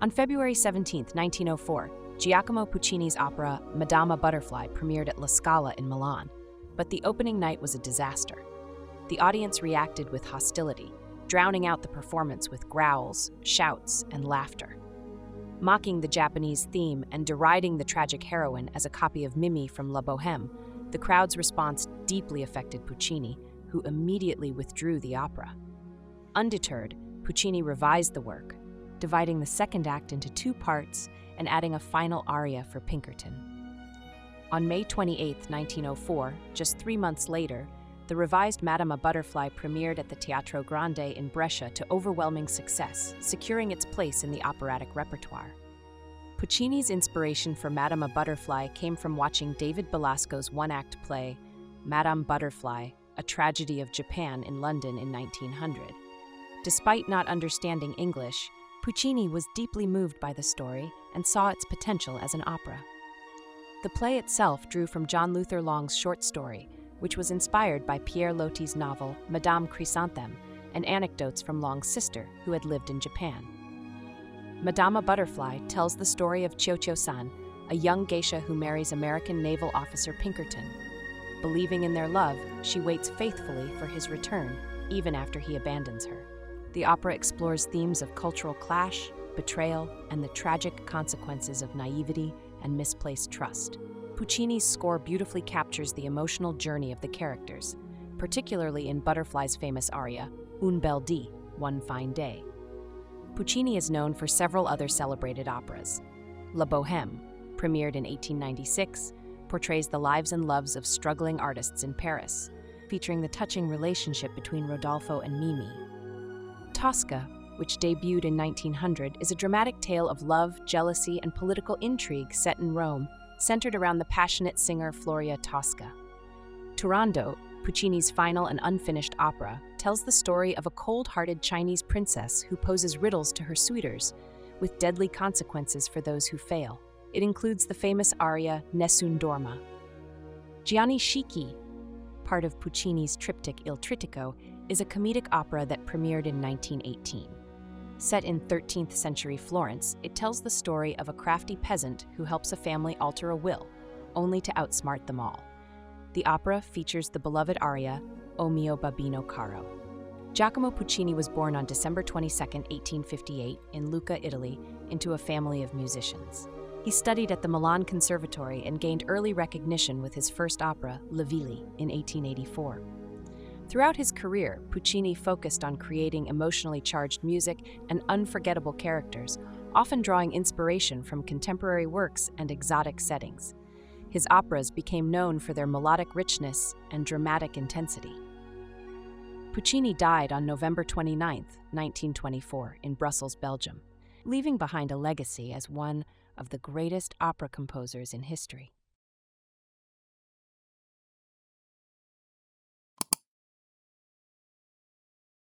On February 17, 1904, Giacomo Puccini's opera Madama Butterfly premiered at La Scala in Milan, but the opening night was a disaster. The audience reacted with hostility, drowning out the performance with growls, shouts, and laughter. Mocking the Japanese theme and deriding the tragic heroine as a copy of Mimi from La Bohème, the crowd's response deeply affected Puccini, who immediately withdrew the opera. Undeterred, Puccini revised the work, dividing the second act into two parts and adding a final aria for Pinkerton. On May 28, 1904, just 3 months later, the revised Madama Butterfly premiered at the Teatro Grande in Brescia to overwhelming success, securing its place in the operatic repertoire. Puccini's inspiration for Madama Butterfly came from watching David Belasco's one-act play, Madame Butterfly, A Tragedy of Japan in London in 1900. Despite not understanding English, Puccini was deeply moved by the story and saw its potential as an opera. The play itself drew from John Luther Long's short story, which was inspired by Pierre Loti's novel Madame Chrysanthème and anecdotes from Long's sister, who had lived in Japan. Madama Butterfly tells the story of Cio-Cio-San, a young geisha who marries American naval officer Pinkerton. Believing in their love, she waits faithfully for his return, even after he abandons her. The opera explores themes of cultural clash, betrayal, and the tragic consequences of naivety and misplaced trust. Puccini's score beautifully captures the emotional journey of the characters, particularly in Butterfly's famous aria, Un bel dì, One Fine Day. Puccini is known for several other celebrated operas. La Bohème, premiered in 1896, portrays the lives and loves of struggling artists in Paris, featuring the touching relationship between Rodolfo and Mimi. Tosca, which debuted in 1900, is a dramatic tale of love, jealousy, and political intrigue set in Rome, centered around the passionate singer Floria Tosca. Turandot, Puccini's final and unfinished opera, tells the story of a cold-hearted Chinese princess who poses riddles to her suitors, with deadly consequences for those who fail. It includes the famous aria Nessun Dorma. Gianni Schicchi, part of Puccini's triptych Il Trittico, is a comedic opera that premiered in 1918. Set in 13th century Florence, it tells the story of a crafty peasant who helps a family alter a will, only to outsmart them all. The opera features the beloved aria, O mio babbino caro. Giacomo Puccini was born on December 22, 1858, in Lucca, Italy, into a family of musicians. He studied at the Milan Conservatory and gained early recognition with his first opera, Le Villi, in 1884. Throughout his career, Puccini focused on creating emotionally charged music and unforgettable characters, often drawing inspiration from contemporary works and exotic settings. His operas became known for their melodic richness and dramatic intensity. Puccini died on November 29, 1924, in Brussels, Belgium, leaving behind a legacy as one of the greatest opera composers in history.